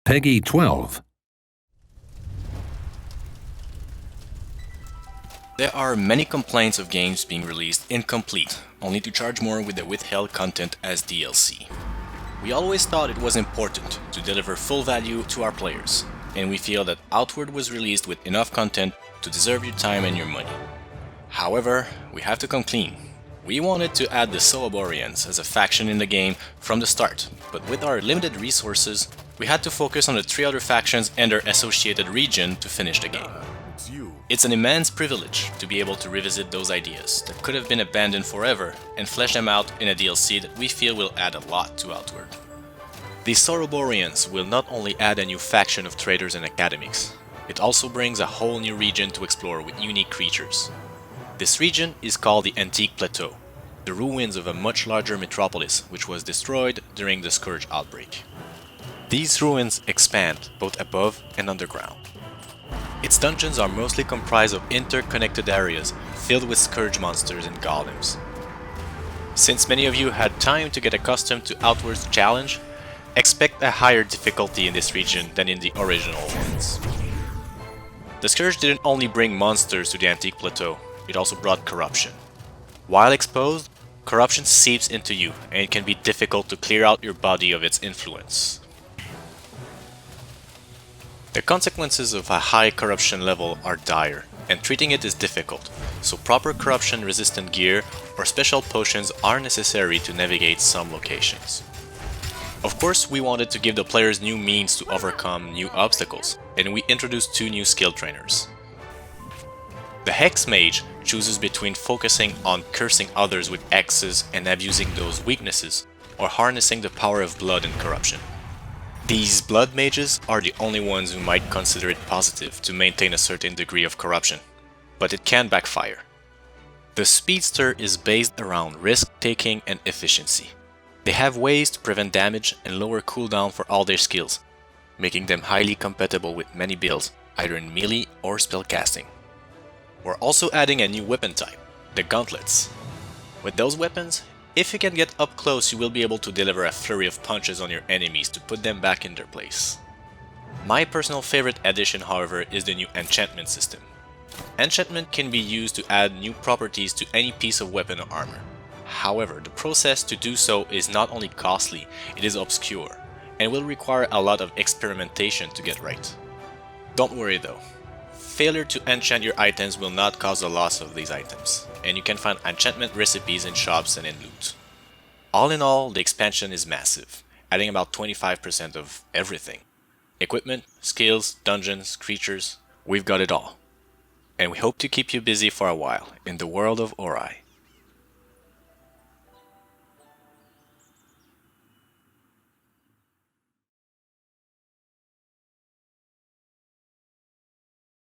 Peggy 12. There are many complaints of games being released incomplete, only to charge more with the withheld content as DLC. We always thought it was important to deliver full value to our players, and we feel that Outward was released with enough content to deserve your time and your money. However, we have to come clean. We wanted to add the Soroboreans as a faction in the game from the start, but with our limited resources, we had to focus on the 3 other factions and their associated region to finish the game. It's an immense privilege to be able to revisit those ideas that could have been abandoned forever and flesh them out in a DLC that we feel will add a lot to Outward. The Soroboreans will not only add a new faction of traders and academics, it also brings a whole new region to explore with unique creatures. This region is called the Antique Plateau, the ruins of a much larger metropolis which was destroyed during the Scourge outbreak. These ruins expand both above and underground. Its dungeons are mostly comprised of interconnected areas filled with Scourge monsters and golems. Since many of you had time to get accustomed to Outward's challenge, expect a higher difficulty in this region than in the original ones. The Scourge didn't only bring monsters to the Antique Plateau, it also brought corruption. While exposed, corruption seeps into you and it can be difficult to clear out your body of its influence. The consequences of a high corruption level are dire, and treating it is difficult, so proper corruption-resistant gear or special potions are necessary to navigate some locations. Of course, we wanted to give the players new means to overcome new obstacles, and we introduced 2 new skill trainers. The Hex Mage chooses between focusing on cursing others with hexes and abusing those weaknesses, or harnessing the power of blood and corruption. These blood mages are the only ones who might consider it positive to maintain a certain degree of corruption, but it can backfire. The Speedster is based around risk-taking and efficiency. They have ways to prevent damage and lower cooldown for all their skills, making them highly compatible with many builds, either in melee or spellcasting. We're also adding a new weapon type, the Gauntlets. With those weapons, if you can get up close, you will be able to deliver a flurry of punches on your enemies to put them back in their place. My personal favorite addition, however, is the new enchantment system. Enchantment can be used to add new properties to any piece of weapon or armor. However, the process to do so is not only costly, it is obscure, and will require a lot of experimentation to get right. Don't worry though. Failure to enchant your items will not cause the loss of these items, and you can find enchantment recipes in shops and in loot. All in all, the expansion is massive, adding about 25% of everything. Equipment, skills, dungeons, creatures, we've got it all. And we hope to keep you busy for a while in the world of Ori.